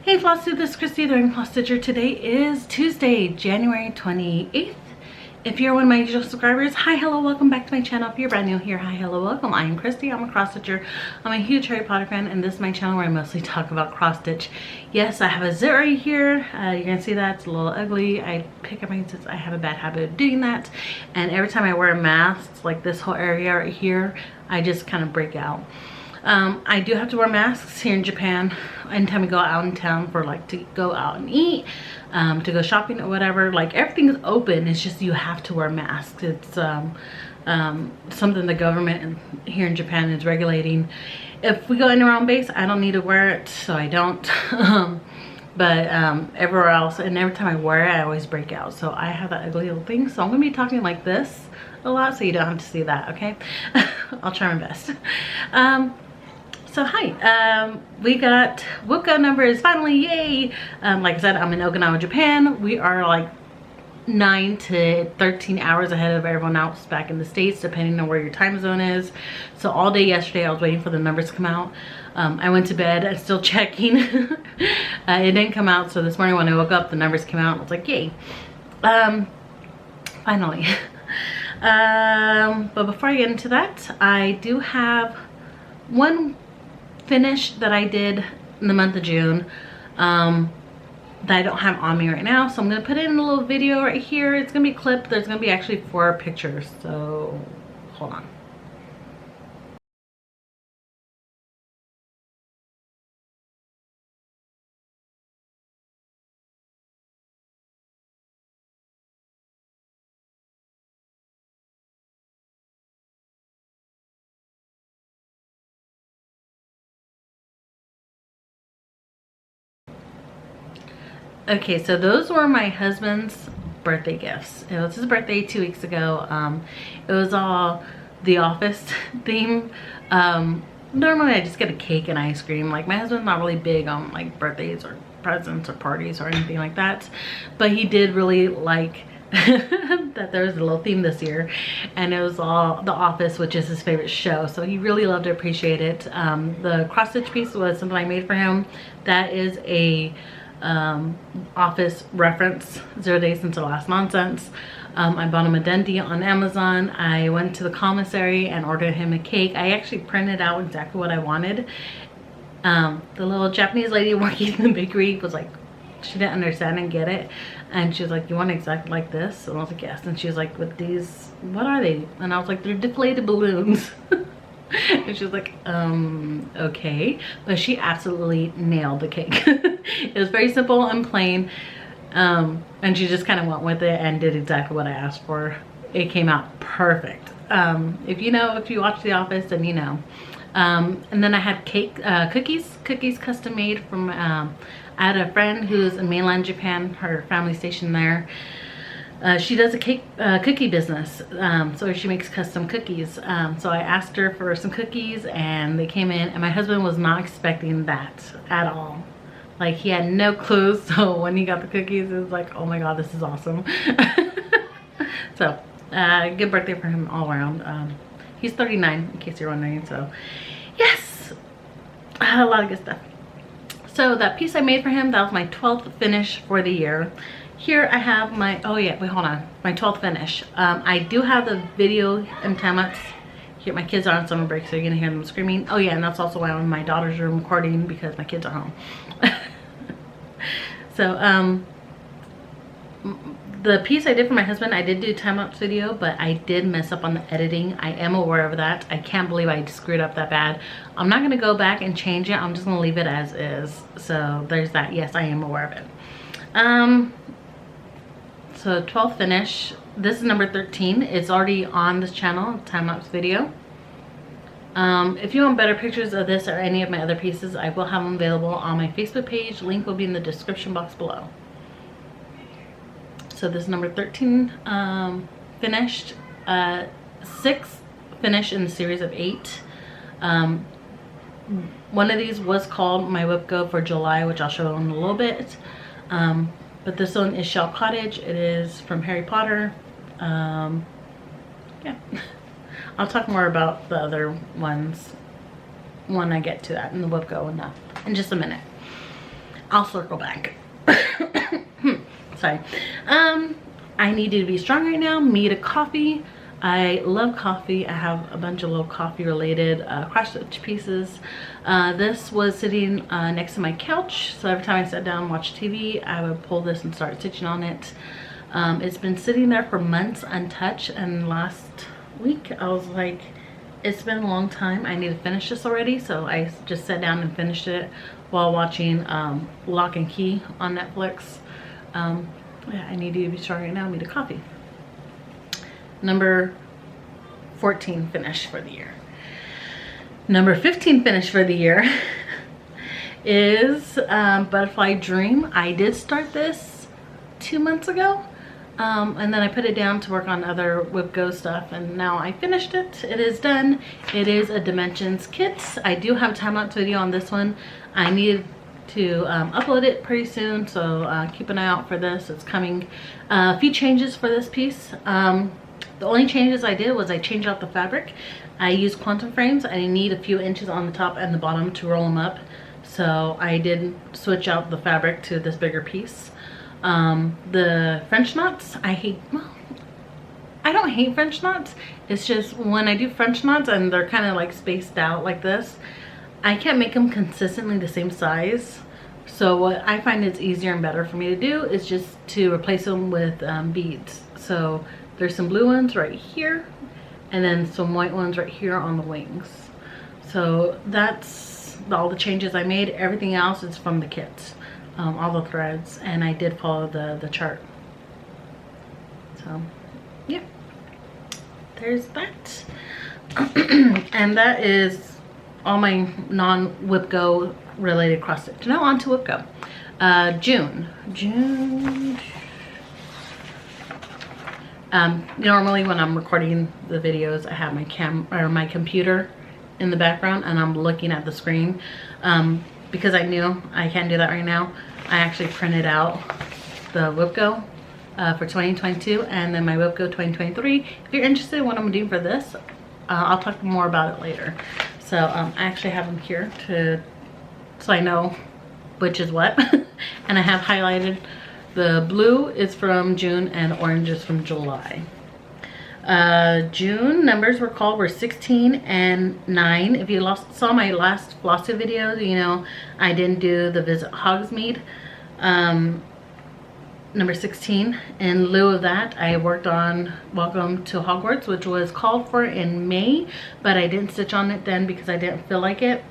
Hey Flosstube, this is Christy doing Floss Stitcher. Today is Tuesday, January 28th. If you're one of my usual subscribers, hi, hello, welcome back to my channel. If you're brand new here, hi, hello, welcome. I am Christy, I'm a cross stitcher. I'm a huge Harry Potter fan, and this is my channel where I mostly talk about cross stitch. Yes, I have a zit right here. You're gonna see that, it's a little ugly. I pick up my zits, I have a bad habit of doing that. And every time I wear a mask, like this whole area right here, I just kind of break out. I do have to wear masks here in Japan anytime we go out in town for like to go out and eat, to go shopping or whatever. Like everything's open, it's just you have to wear masks. It's something the government here in Japan is regulating. If we go in our own base, I don't need to wear it, so I don't. But everywhere else, and every time I wear it, I always break out. So I have that ugly little thing, so I'm gonna be talking like this a lot so you don't have to see that, okay? I'll try my best. So hi, we got WIPGO numbers finally, yay! Like I said, I'm in Okinawa, Japan. We are like 9 to 13 hours ahead of everyone else back in the States, depending on where your time zone is. So all day yesterday, I was waiting for the numbers to come out. I went to bed, I'm still checking. It didn't come out, so this morning when I woke up, the numbers came out. I was like, yay. Finally. But before I get into that, I do have one finish that I did in the month of June that I don't have on me right now, so I'm gonna put it in a little video right here. It's gonna be clipped. There's gonna be actually 4 pictures, so hold on. Okay, so those were my husband's birthday gifts. It was his birthday 2 weeks ago. It was all The Office theme. Normally I just get a cake and ice cream. Like my husband's not really big on like birthdays or presents or parties or anything like that, but he did really like that there was a little theme this year, and it was all The Office, which is his favorite show, so he really loved to appreciate it. The cross stitch piece was something I made for him. That is a Office reference, 0 Days Since the Last Nonsense. I bought him a Dundee on Amazon. I went to the commissary and ordered him a cake. I actually printed out exactly what I wanted. The little Japanese lady working in the bakery was like, she didn't understand and get it, and she was like, you want exactly like this? And I was like, yes. And she was like, with these, what are they? And I was like, they're deflated balloons. And she was like, okay. But she absolutely nailed the cake. It was very simple and plain, and she just kind of went with it and did exactly what I asked for. It came out perfect. If you watch The Office, then you know. And then I had cookies custom made from, I had a friend who's in mainland Japan, her family stationed there. She does a cookie business, so she makes custom cookies. So I asked her for some cookies, and they came in, and my husband was not expecting that at all. Like, he had no clue, so when he got the cookies, it was like, oh my god, this is awesome. So, good birthday for him all around. He's 39, in case you're wondering, so yes, a lot of good stuff. So that piece I made for him, that was my 12th finish for the year. Here I have my, oh yeah, wait, hold on, my 12th finish. I do have the video and time-lapse. Here, my kids are on summer break, so you're gonna hear them screaming. Oh yeah, and that's also why I'm in my daughter's room recording, because my kids are home. So, the piece I did for my husband, I did do a time-lapse video, but I did mess up on the editing. I am aware of that. I can't believe I screwed up that bad. I'm not gonna go back and change it. I'm just gonna leave it as is. So there's that. Yes, I am aware of it. So 12th finish. This is number 13. It's already on this channel, time-lapse video. If you want better pictures of this or any of my other pieces, I will have them available on my Facebook page. Link will be in the description box below. So this is number 13 finished. 6 finished in the series of 8. One of these was called my WIPGO for July, which I'll show in a little bit. But this one is Shell Cottage. It is from Harry Potter. Yeah. I'll talk more about the other ones when I get to that in the WIPGO in just a minute. I'll circle back. Sorry. I needed to be strong right now. Made a coffee. I love coffee. I have a bunch of little coffee related cross stitch pieces. This was sitting next to my couch, so every time I sat down and watched TV, I would pull this and start stitching on it. It's been sitting there for months untouched, and last week I was like, it's been a long time, I need to finish this already. So I just sat down and finished it while watching Lock and Key on Netflix. Yeah, I need to be strong right now. I need a coffee. Number 14 finish for the year. Number 15 finish for the year is Butterfly Dream. I did start this 2 months ago, and then I put it down to work on other WIPGO stuff, and now I finished it. It is done. It is a Dimensions kit. I do have a time-lapse video on this one. I needed to upload it pretty soon, so keep an eye out for this. It's coming. A few changes for this piece. The only changes I did was I changed out the fabric. I used quantum frames. I need a few inches on the top and the bottom to roll them up, so I did switch out the fabric to this bigger piece. The French knots, I hate. Well, I don't hate French knots. It's just when I do French knots and they're kind of like spaced out like this, I can't make them consistently the same size. So what I find is easier and better for me to do is just to replace them with beads. So there's some blue ones right here, and then some white ones right here on the wings. So that's all the changes I made. Everything else is from the kit, all the threads, and I did follow the chart. So yeah, there's that. And that is all my non-WIPGO related cross stitch. Now on to WIPGO. June. Normally when I'm recording the videos, I have my computer in the background and I'm looking at the screen. Because I knew I can't do that right now, I actually printed out the WIPGO for 2022 and then my WIPGO 2023. If you're interested in what I'm doing for this, I'll talk more about it later. So I actually have them here so I know which is what. And I have highlighted the blue is from June and orange is from July. June numbers were 16 and 9. If you saw my last Flosstube video, you know I didn't do the Visit Hogsmeade. Number 16. In lieu of that, I worked on Welcome to Hogwarts, which was called for in May, but I didn't stitch on it then because I didn't feel like it.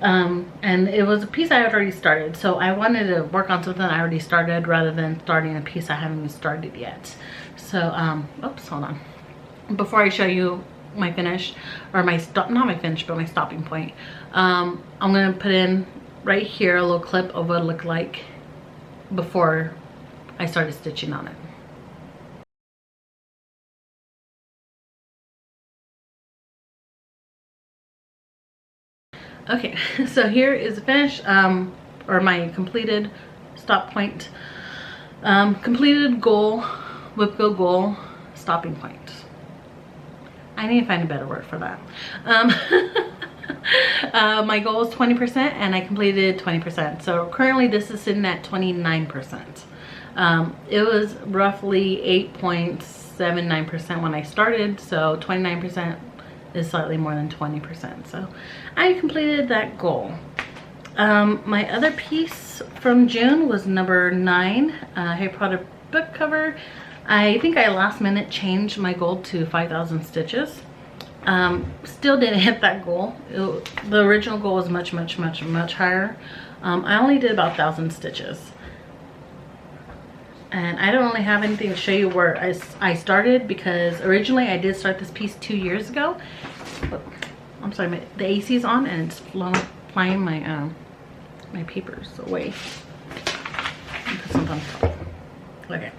And it was a piece I had already started, so I wanted to work on something I already started rather than starting a piece I haven't even started yet. So oops, hold on. Before I show you my finish, or my not my finish, but my stopping point, I'm gonna put in right here a little clip of what it looked like before I started stitching on it. Okay, so here is the finish, or my completed stop point, completed goal, WIPGO goal, stopping point. I need to find a better word for that. My goal was 20% and I completed 20%. So currently this is sitting at 29%. It was roughly 8.79% when I started, so 29% is slightly more than 20%. So I completed that goal. My other piece from June was number 9, Harry Potter book cover. I think I last minute changed my goal to 5,000 stitches. Still didn't hit that goal. The original goal was much higher. I only did about 1,000 stitches. And I don't really have anything to show you where I started, because originally I did start this piece 2 years ago. But, I'm sorry, the AC is on and it's flying my my papers away. Okay.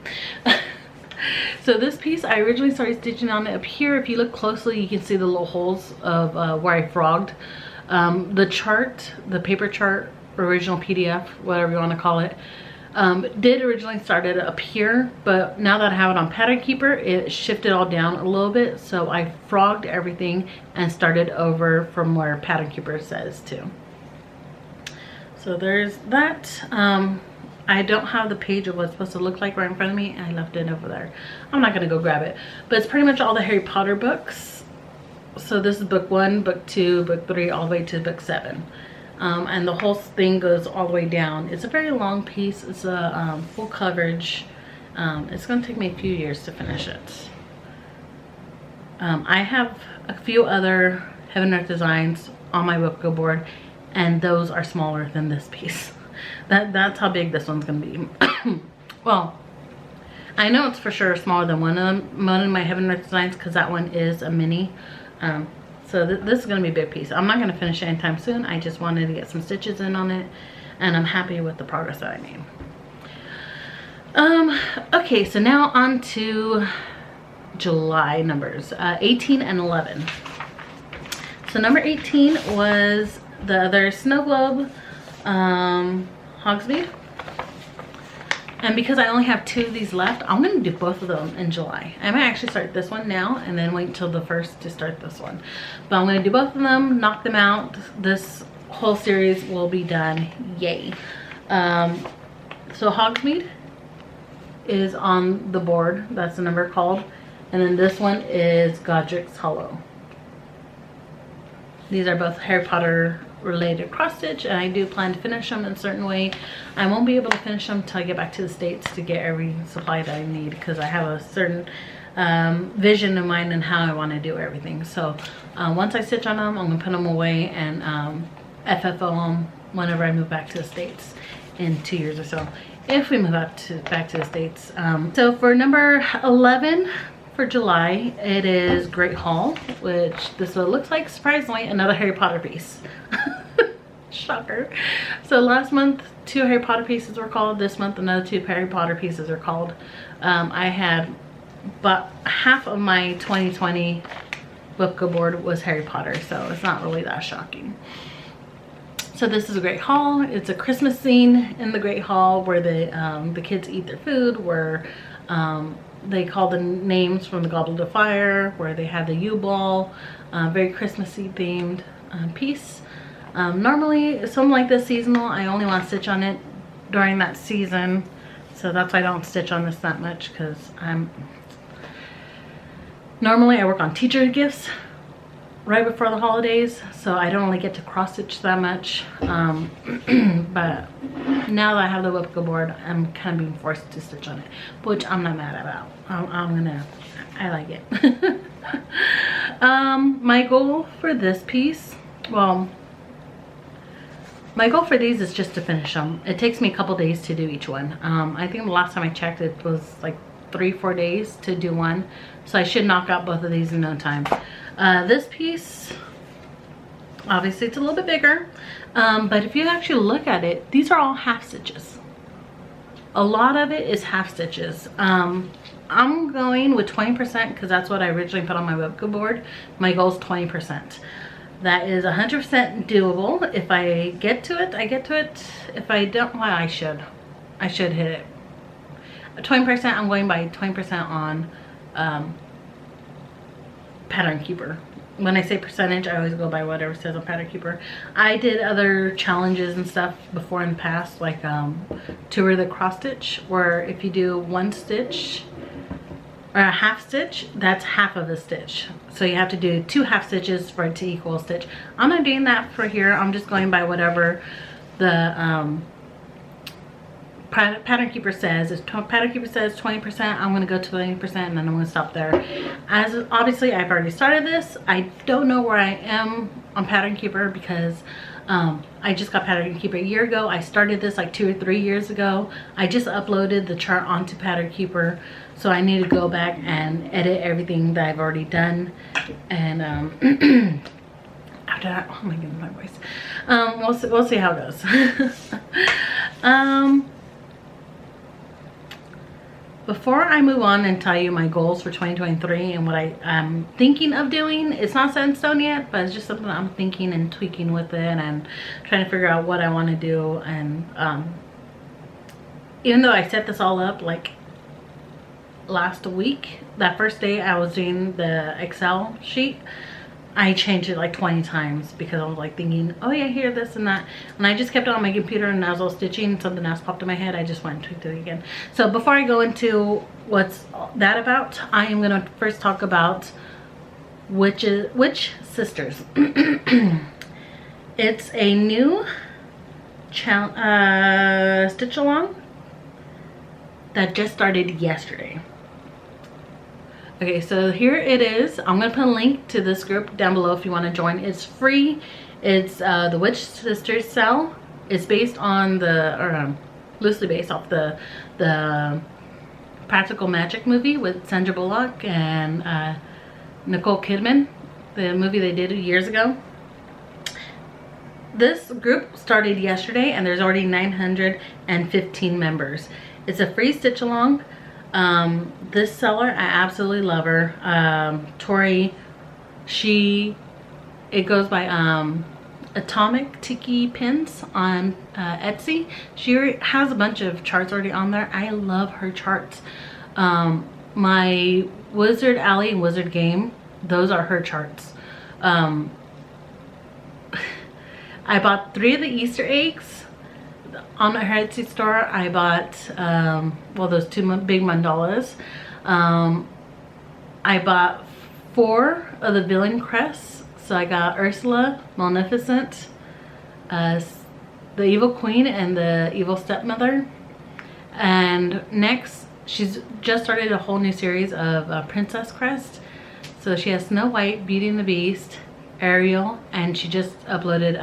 So this piece, I originally started stitching on it up here. If you look closely, you can see the little holes of where I frogged. The chart, the paper chart, original PDF, whatever you want to call it, did originally start it up here, but now that I have it on Pattern Keeper, it shifted all down a little bit, so I frogged everything and started over from where Pattern Keeper says to. So there's that. I don't have the page of what's supposed to look like right in front of me. I left it over there. I'm not gonna go grab it, but it's pretty much all the Harry Potter books. So this is book 1, book 2, book 3, all the way to book 7. And the whole thing goes all the way down. It's a very long piece. It's a full coverage. It's gonna take me a few years to finish it. I have a few other Heaven and Earth designs on my WIPGO board, and those are smaller than this piece. That's how big this one's gonna be. Well, I know it's for sure smaller than one of my Heaven and Earth designs, because that one is a mini. So this is gonna be a big piece. I'm not gonna finish it anytime soon. I just wanted to get some stitches in on it, and I'm happy with the progress that I made. Okay, so now on to July numbers, 18 and 11. So number 18 was the other snow globe, Hogsmeade. And because I only have 2 of these left, I'm gonna do both of them in July. I might actually start this one now and then wait until the 1st to start this one. But I'm gonna do both of them, knock them out. This whole series will be done, yay. So Hogsmeade is on the board, that's the number called. And then this one is Godric's Hollow. These are both Harry Potter related cross stitch, and I do plan to finish them in a certain way. I won't be able to finish them until I get back to the States to get every supply that I need, because I have a certain vision in mind and how I want to do everything. So once I stitch on them, I'm gonna put them away and FFO them whenever I move back to the States in 2 years or so, if we move back to the States. So for number 11 for July, it is Great Hall, which this is what it looks like. Surprisingly, another Harry Potter piece. Shocker. So last month 2 Harry Potter pieces were called. This month another 2 Harry Potter pieces are called. I had about half of my 2020 WIPGO board was Harry Potter, so it's not really that shocking. So this is a Great Hall. It's a Christmas scene in the Great Hall where the kids eat their food, where they call the names from the Goblet of Fire, where they had the U-Ball, very Christmassy themed piece. Normally something like this seasonal, I only want to stitch on it during that season, so that's why I don't stitch on this that much, because normally I work on teacher gifts right before the holidays, so I don't really get to cross stitch that much. But now that I have the WIPGO board, I'm kind of being forced to stitch on it, which I'm not mad about. I like it. My goal for this piece, well, my goal for these is just to finish them. It takes me a couple days to do each one. I think the last time I checked, it was like 3-4 days to do one, so I should knock out both of these in no time. This piece, obviously it's a little bit bigger, but if you actually look at it, these are all half stitches. A lot of it is half stitches. I'm going with 20% because that's what I originally put on my WIPGO board. My goal is 20%. That is 100% doable. If I get to it, I get to it. If I don't, well, I should hit it. 20%, I'm going by 20% on Pattern Keeper. When I say percentage, I always go by whatever says on Pattern Keeper. I did other challenges and stuff before in the past, like Tour the Cross Stitch, where if you do 1 stitch or a half stitch, that's half of a stitch. So you have to do 2 half stitches for it to equal a stitch. I'm not doing that for here. I'm just going by whatever the Pattern Keeper says. If Pattern Keeper says 20%, I'm going to go to 20%, and then I'm going to stop there. As obviously I've already started this, I don't know where I am on Pattern Keeper, because I just got Pattern Keeper a year ago. I started this like 2 or 3 years ago. I just uploaded the chart onto Pattern Keeper, so I need to go back and edit everything that I've already done. And after that, oh my goodness, my voice. We'll see how it goes. Before I move on and tell you my goals for 2023 and what I'm thinking of doing, it's not set in stone yet, but it's just something I'm thinking and tweaking with it and trying to figure out what I want to do. And even though I set this all up like last week, that first day I was doing the Excel sheet, I changed it like 20 times because I was like thinking, oh yeah, here, this and that. And I just kept it on my computer, and as I was stitching, something else popped in my head. I just went and tweaked it again. So before I go into what's that about, I am gonna first talk about Witch Sisters. It's a new stitch along that just started yesterday. Okay, so here it is. I'm gonna put a link to this group down below if you want to join. It's free. It's the Witch Sisters cell. It's based on loosely based off the Practical Magic movie with Sandra Bullock and Nicole Kidman, the movie they did years ago. This group started yesterday, and there's already 915 members. It's a free stitch along. This seller, I absolutely love her. Tori, it goes by Atomic Tiki Pins on Etsy. She has a bunch of charts already on there. I love her charts. My Wizard Alley and Wizard Game, those are her charts. I bought 3 of the Easter eggs on her Etsy store. I bought well, those 2 big mandalas. I bought 4 of the villain crests. So I got Ursula, Maleficent, the Evil Queen, and the Evil Stepmother. And next, she's just started a whole new series of Princess crest. So she has Snow White, Beauty and the Beast, Ariel, and she just uploaded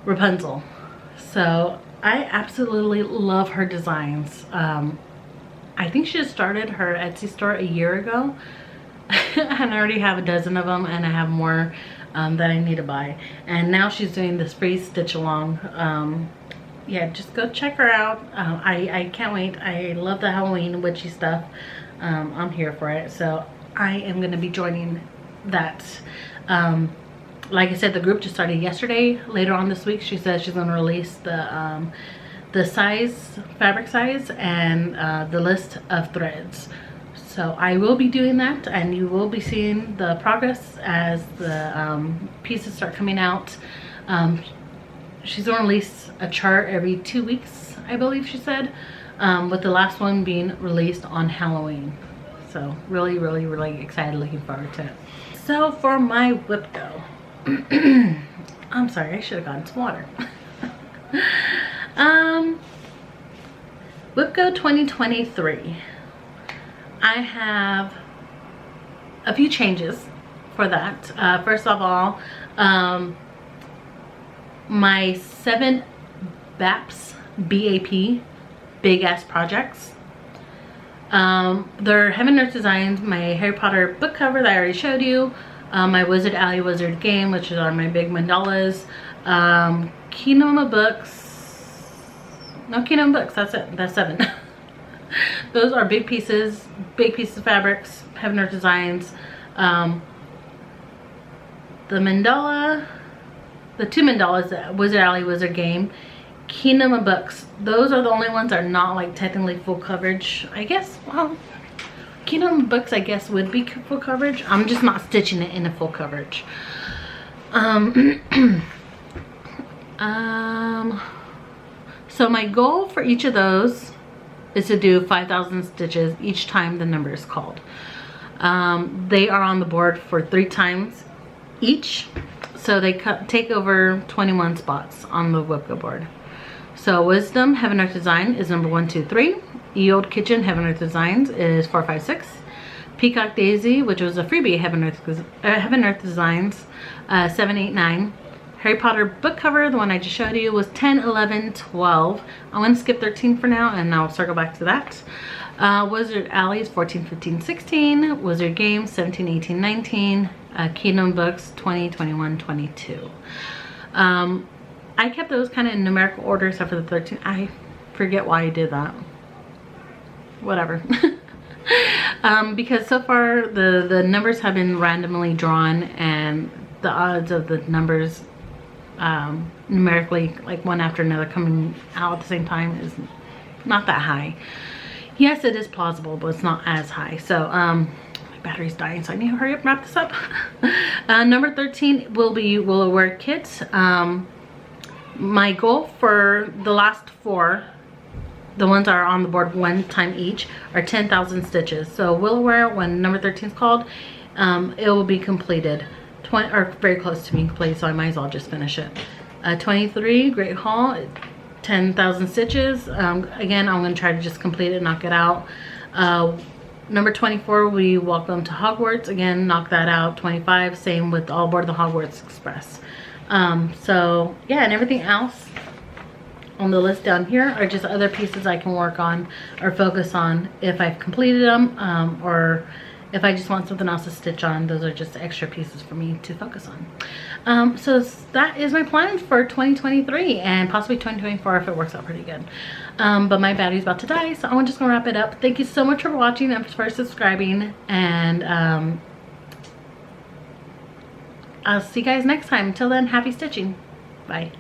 Rapunzel. So I absolutely love her designs. I think she just started her Etsy store a year ago. And I already have a dozen of them, and I have more that I need to buy. And now she's doing this free stitch along. Yeah, just go check her out. I can't wait. I love the Halloween witchy stuff. I'm here for it. So I am going to be joining that. Like I said, the group just started yesterday. Later on this week, she says she's going to release the size, fabric size, and the list of threads. So I will be doing that, and you will be seeing the progress as the pieces start coming out. She's going to release a chart every 2 weeks, I believe she said, with the last one being released on Halloween. So really, really, really excited, looking forward to it. So for my WIPGO, I'm sorry, I should have gotten some water. WIPGO 2023. I have a few changes for that. First of all, my 7 BAPs, BAP, big ass projects. They're Heaven Earth Designs, my Harry Potter book cover that I already showed you, my Wizard Alley Wizard Game, which are my big mandalas, Kingdom of Books, no Kingdom of Books, that's it, that's 7. Those are big pieces of fabrics, Heaven Earth Designs. The mandala, the 2 mandalas, Wizard Alley Wizard Game, Kingdom of Books. Those are the only ones that are not like technically full coverage, I guess. Well, Kingdom of Books I guess would be full coverage. I'm just not stitching it in a full coverage. So my goal for each of those is to do 5,000 stitches each time the number is called. They are on the board for 3 times each, so they take over 21 spots on the WIPGO board. So Wisdom Heaven Earth Design is number 1, 2, 3. Ye Old Kitchen Heaven Earth Designs is 4, 5, 6. Peacock Daisy, which was a freebie Heaven Earth Designs, 7, 8, 9. Harry Potter book cover, the one I just showed you, was 10, 11, 12. I'm going to skip 13 for now, and I'll circle back to that. Wizard Alley is 14, 15, 16. Wizard Games 17, 18, 19. Kingdom Books 20, 21, 22. I kept those kind of in numerical order except for the 13. I forget why I did that. Whatever. Because so far the numbers have been randomly drawn, and the odds of the numbers numerically, like one after another, coming out at the same time is not that high. Yes, it is plausible, but it's not as high. So my battery's dying, so I need to hurry up and wrap this up. Number 13 will be Willow Wear kits. My goal for the last 4, the ones that are on the board one time each, are 10,000 stitches. So Willow Wear, when number 13 is called, it will be completed. 20, or very close to being completed, so I might as well just finish it. 23, Great Hall, 10,000 stitches. Again, I'm going to try to just complete it, knock it out. Number 24, we Welcome to Hogwarts. Again, knock that out. 25, same with All Aboard the Hogwarts Express. So yeah, and everything else on the list down here are just other pieces I can work on or focus on if I've completed them, or if I just want something else to stitch on. Those are just extra pieces for me to focus on. So that is my plan for 2023 and possibly 2024 if it works out pretty good. But my battery's about to die, so I'm just gonna wrap it up. Thank you so much for watching and for subscribing, and I'll see you guys next time. Until then, happy stitching. Bye.